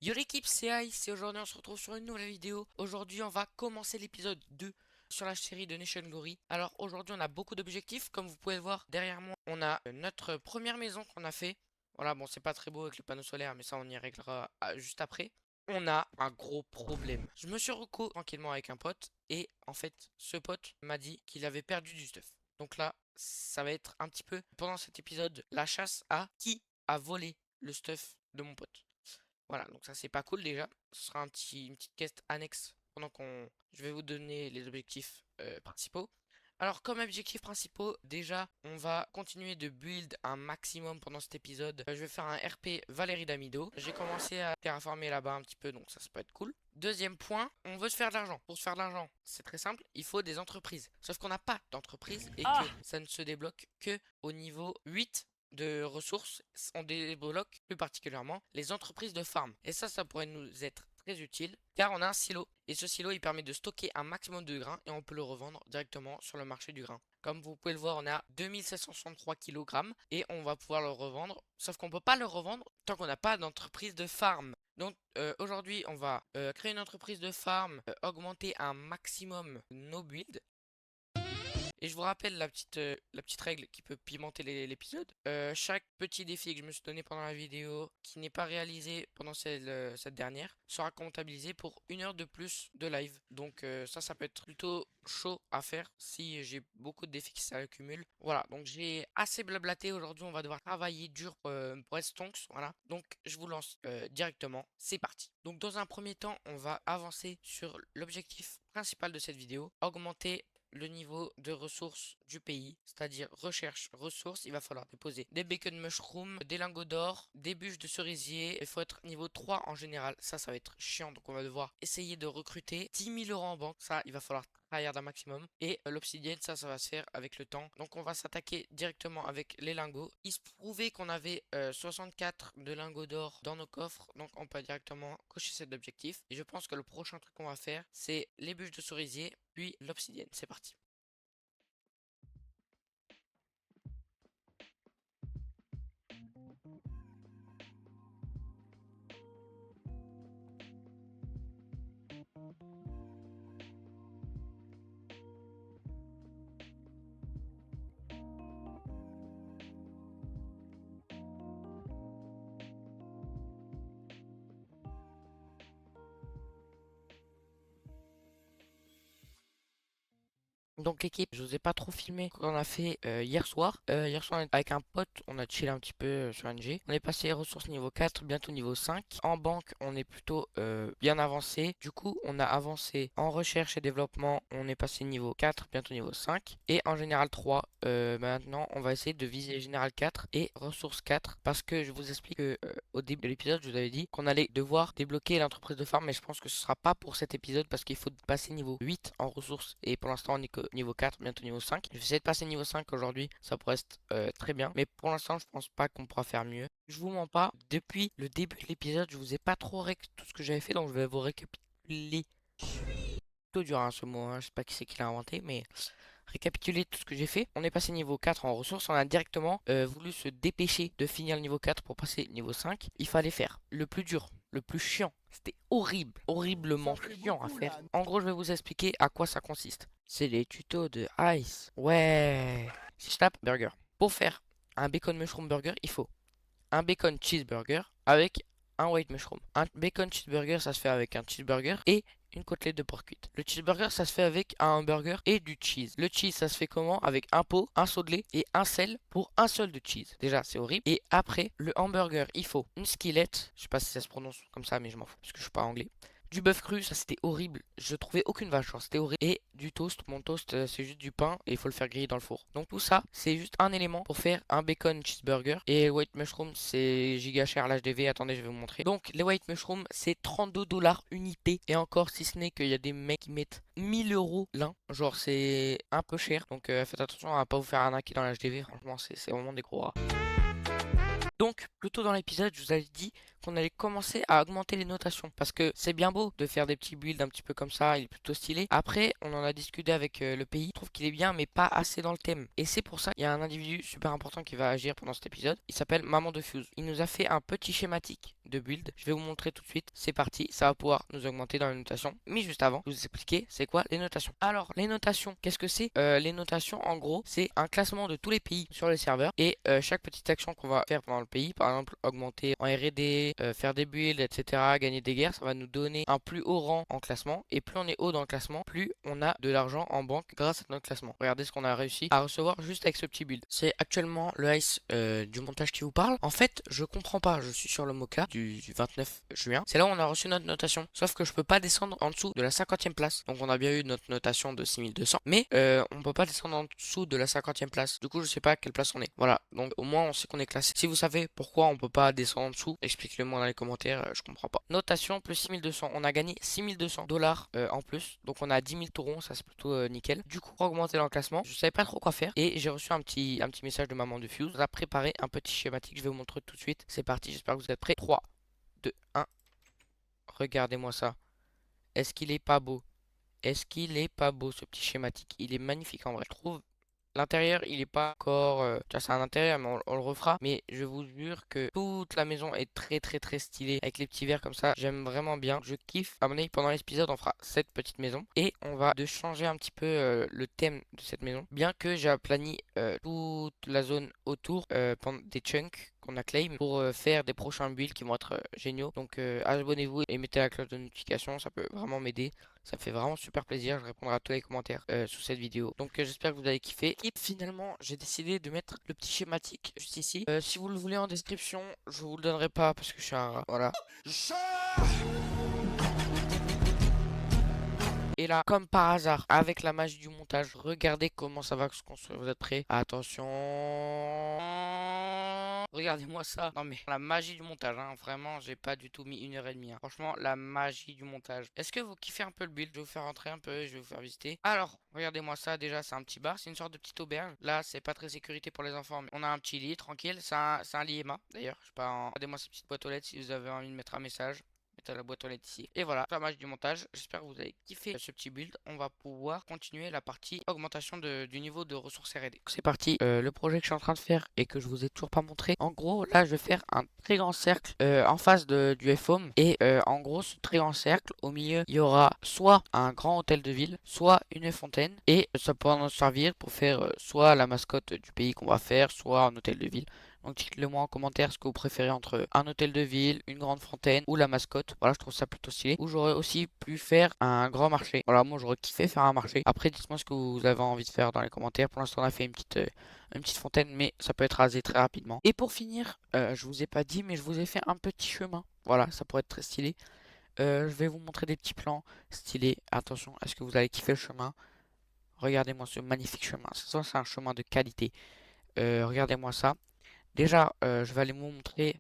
Yo l'équipe, c'est Ice et aujourd'hui on se retrouve sur une nouvelle vidéo. Aujourd'hui on va commencer l'épisode 2 sur la série de Nation Glory. Alors aujourd'hui on a beaucoup d'objectifs, comme vous pouvez le voir derrière moi. On a notre première maison qu'on a fait. Voilà, bon c'est pas très beau avec le panneau solaire mais ça on y réglera juste après. On a un gros problème. Je me suis reco tranquillement avec un pote et en fait ce pote m'a dit qu'il avait perdu du stuff. Donc là ça va être un petit peu pendant cet épisode la chasse à qui a volé le stuff de mon pote. Voilà, donc ça c'est pas cool déjà. Ce sera une petite quête annexe pendant qu'on. Je vais vous donner les objectifs principaux. Alors comme objectifs principaux, déjà on va continuer de build un maximum pendant cet épisode. Je vais faire un RP Valérie Damido. J'ai commencé à terraformer là-bas un petit peu, donc ça peut être cool. Deuxième point, on veut se faire de l'argent. Pour se faire de l'argent, c'est très simple, il faut des entreprises. Sauf qu'on n'a pas d'entreprise et que ça ne se débloque que au niveau 8 de ressources. On débloque plus particulièrement les entreprises de farm. Et ça pourrait nous être très utile car on a un silo. Et ce silo, il permet de stocker un maximum de grains et on peut le revendre directement sur le marché du grain. Comme vous pouvez le voir, on a 2763 kg et on va pouvoir le revendre. Sauf qu'on ne peut pas le revendre tant qu'on n'a pas d'entreprise de farm. Donc aujourd'hui, on va créer une entreprise de farm, augmenter un maximum nos builds. Et je vous rappelle la petite règle qui peut pimenter l'épisode. Chaque petit défi que je me suis donné pendant la vidéo qui n'est pas réalisé pendant cette dernière sera comptabilisé pour 1 heure de plus de live. Donc ça peut être plutôt chaud à faire si j'ai beaucoup de défis qui s'accumulent. Voilà, donc j'ai assez blablaté aujourd'hui. On va devoir travailler dur pour être stonks. Voilà, donc je vous lance directement. C'est parti. Donc dans un premier temps, on va avancer sur l'objectif principal de cette vidéo, augmenter le niveau de ressources du pays, c'est-à-dire recherche ressources. Il va falloir déposer des bacon mushroom, des lingots d'or, des bûches de cerisier. Il faut être niveau 3 en général. Ça va être chiant. Donc on va devoir essayer de recruter 10 000 € en banque. Ça, il va falloir tryhard un maximum. Et l'obsidienne, ça va se faire avec le temps. Donc on va s'attaquer directement avec les lingots. Il se prouvait qu'on avait 64 de lingots d'or dans nos coffres. Donc on peut directement cocher cet objectif. Et je pense que le prochain truc qu'on va faire, c'est les bûches de cerisier, puis l'obsidienne. C'est parti. Donc l'équipe, je vous ai pas trop filmé ce qu'on a fait hier soir. Hier soir, avec un pote, on a chillé un petit peu sur NG. On est passé ressources niveau 4, bientôt niveau 5. En banque, on est plutôt bien avancé. Du coup, on a avancé en recherche et développement. On est passé niveau 4, bientôt niveau 5. Et en général 3. Maintenant, on va essayer de viser général 4 et ressources 4. Parce que je vous explique que au début de l'épisode, je vous avais dit qu'on allait devoir débloquer l'entreprise de farm. Mais je pense que ce sera pas pour cet épisode parce qu'il faut passer niveau 8 en ressources. Et pour l'instant, on est que niveau 4, bientôt niveau 5. Je vais essayer de passer niveau 5 aujourd'hui, ça pourrait être très bien. Mais pour l'instant, je pense pas qu'on pourra faire mieux. Je vous mens pas, depuis le début de l'épisode, je vous ai pas trop tout ce que j'avais fait, donc je vais vous récapituler. Plutôt dur hein, ce mot, hein. Je sais pas qui c'est qui l'a inventé, mais récapituler tout ce que j'ai fait. On est passé niveau 4 en ressources, on a directement voulu se dépêcher de finir le niveau 4 pour passer niveau 5. Il fallait faire le plus dur, le plus chiant. C'était horrible, horriblement chiant à faire. En gros, je vais vous expliquer à quoi ça consiste. C'est les tutos de Ice. Ouais. Si je tape burger. Pour faire un bacon mushroom burger, il faut un bacon cheeseburger avec un white mushroom. Un bacon cheeseburger, ça se fait avec un cheeseburger et une côtelette de porc cuite. Le cheeseburger, ça se fait avec un hamburger et du cheese. Le cheese, ça se fait comment? Avec un pot, un seau de lait et un sel pour un seul de cheese. Déjà, c'est horrible. Et après, le hamburger, il faut une skillet. Je sais pas si ça se prononce comme ça, mais je m'en fous parce que je suis pas anglais. Du bœuf cru, ça c'était horrible. Je trouvais aucune vache, genre, c'était horrible. Et du toast, mon toast c'est juste du pain et il faut le faire griller dans le four. Donc tout ça, c'est juste un élément pour faire un bacon cheeseburger. Et white mushroom, c'est giga cher l'HDV. Attendez, je vais vous montrer. Donc les white mushroom, c'est 32 $ unité. Et encore, si ce n'est qu'il y a des mecs qui mettent 1 000 € l'un. Genre, c'est un peu cher. Donc faites attention à pas vous faire arnaquer dans l'HDV. Franchement, c'est vraiment des gros rats. Donc, plus tôt dans l'épisode, je vous avais dit qu'on allait commencer à augmenter les notations. Parce que c'est bien beau de faire des petits builds un petit peu comme ça, il est plutôt stylé. Après, on en a discuté avec le pays, je trouve qu'il est bien, mais pas assez dans le thème. Et c'est pour ça qu'il y a un individu super important qui va agir pendant cet épisode. Il s'appelle Maman de Fuse. Il nous a fait un petit schématique de build. Je vais vous montrer tout de suite. C'est parti, ça va pouvoir nous augmenter dans les notations. Mais juste avant, je vais vous expliquer c'est quoi les notations. Alors, les notations, qu'est-ce que c'est? Les notations, en gros, c'est un classement de tous les pays sur les serveurs. Et chaque petite action qu'on va faire pendant le pays, par exemple augmenter en R&D, faire des builds, etc., gagner des guerres, ça va nous donner un plus haut rang en classement. Et plus on est haut dans le classement, plus on a de l'argent en banque grâce à notre classement. Regardez ce qu'on a réussi à recevoir juste avec ce petit build. C'est actuellement le ice du montage qui vous parle. En fait, je comprends pas, je suis sur le mocha du 29 juin. C'est là où on a reçu notre notation. Sauf que je peux pas descendre en dessous de la 50e place. Donc on a bien eu notre notation de 6200. Mais on peut pas descendre en dessous de la 50e place. Du coup, je sais pas à quelle place on est. Voilà, donc au moins on sait qu'on est classé. Si vous savez pourquoi on peut pas descendre en dessous, expliquez-le moi dans les commentaires, je comprends pas. Notation plus 6200, on a gagné 6200 dollars en plus. Donc on a 10 000 taurons, ça c'est plutôt nickel. Du coup, pour augmenter dans le classement, je savais pas trop quoi faire. Et j'ai reçu un petit message de Maman de Fuse. On a préparé un petit schématique, je vais vous montrer tout de suite. C'est parti, j'espère que vous êtes prêts. 3, 2, 1. Regardez-moi ça. Est-ce qu'il est pas beau? Est-ce qu'il est pas beau ce petit schématique? Il est magnifique en vrai. Je trouve l'intérieur, il est pas encore. Tu vois, c'est un intérieur, mais on le refera. Mais je vous jure que toute la maison est très très très stylée. Avec les petits verres comme ça, j'aime vraiment bien. Je kiffe. À mon avis, pendant l'épisode, on fera cette petite maison. Et on va de changer un petit peu le thème de cette maison. Bien que j'ai aplani toute la zone autour pendant des chunks qu'on a claim pour faire des prochains builds qui vont être géniaux. Donc abonnez-vous et mettez la cloche de notification, ça peut vraiment m'aider. Ça me fait vraiment super plaisir, je répondrai à tous les commentaires sous cette vidéo. Donc j'espère que vous avez kiffé. Et finalement, j'ai décidé de mettre le petit schématique juste ici. Si vous le voulez en description, je vous le donnerai pas parce que je suis un rat. Voilà. Et là, comme par hasard, avec la magie du montage, regardez comment ça va se construire. Vous êtes prêts? Attention. Regardez-moi ça. Non mais la magie du montage, hein. Vraiment, j'ai pas du tout mis 1h30. Hein. Franchement, la magie du montage. Est-ce que vous kiffez un peu le build? Je vais vous faire rentrer un peu, je vais vous faire visiter. Alors, regardez-moi ça. Déjà, c'est un petit bar. C'est une sorte de petite auberge. Là, c'est pas très sécurité pour les enfants, mais on a un petit lit, tranquille. C'est un lit Emma, d'ailleurs. Je sais pas. Regardez-moi cette petite boîte aux lettres si vous avez envie de mettre un message. Mettez la boîte aux lettres ici. Et voilà, la magie du montage. J'espère que vous avez kiffé ce petit build. On va pouvoir continuer la partie augmentation du niveau de ressources R&D. C'est parti. Le projet que je suis en train de faire et que je vous ai toujours pas montré. En gros, là, je vais faire un très grand cercle en face du FOM. Et en gros, ce très grand cercle, au milieu, il y aura soit un grand hôtel de ville, soit une fontaine. Et ça pourra nous servir pour faire soit la mascotte du pays qu'on va faire, soit un hôtel de ville. Donc dites-le moi en commentaire ce que vous préférez entre un hôtel de ville, une grande fontaine ou la mascotte. Voilà, je trouve ça plutôt stylé. Ou j'aurais aussi pu faire un grand marché. Voilà, moi j'aurais kiffé faire un marché. Après, dites-moi ce que vous avez envie de faire dans les commentaires. Pour l'instant, on a fait une petite fontaine, mais ça peut être rasé très rapidement. Et pour finir, je vous ai pas dit, mais je vous ai fait un petit chemin. Voilà, ça pourrait être très stylé. Je vais vous montrer des petits plans stylés. Attention, est-ce que vous allez kiffer le chemin? Regardez-moi ce magnifique chemin. Ça, c'est un chemin de qualité. Regardez-moi ça. Déjà, je vais aller vous montrer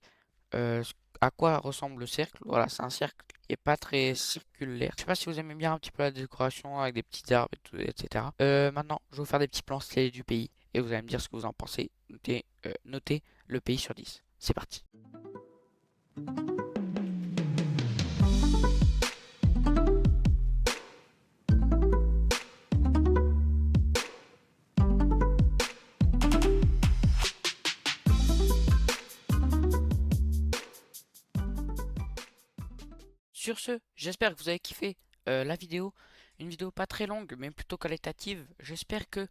à quoi ressemble le cercle. Voilà, c'est un cercle qui est pas très circulaire. Je sais pas si vous aimez bien un petit peu la décoration avec des petits arbres et tout, etc. Maintenant, je vais vous faire des petits plans stylés du pays et vous allez me dire ce que vous en pensez. Notez le pays sur 10. C'est parti. Sur ce, j'espère que vous avez kiffé la vidéo. Une vidéo pas très longue, mais plutôt qualitative. J'espère que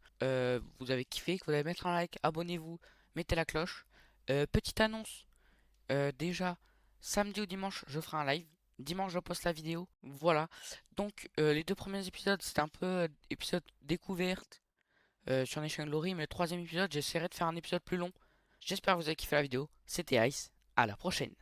vous avez kiffé, que vous allez mettre un like, abonnez-vous, mettez la cloche. Petite annonce, déjà, samedi ou dimanche, je ferai un live. Dimanche, je poste la vidéo. Voilà. Donc, les deux premiers épisodes, c'était un peu épisode découverte sur Nation Glory. Mais le troisième épisode, j'essaierai de faire un épisode plus long. J'espère que vous avez kiffé la vidéo. C'était Ice. À la prochaine.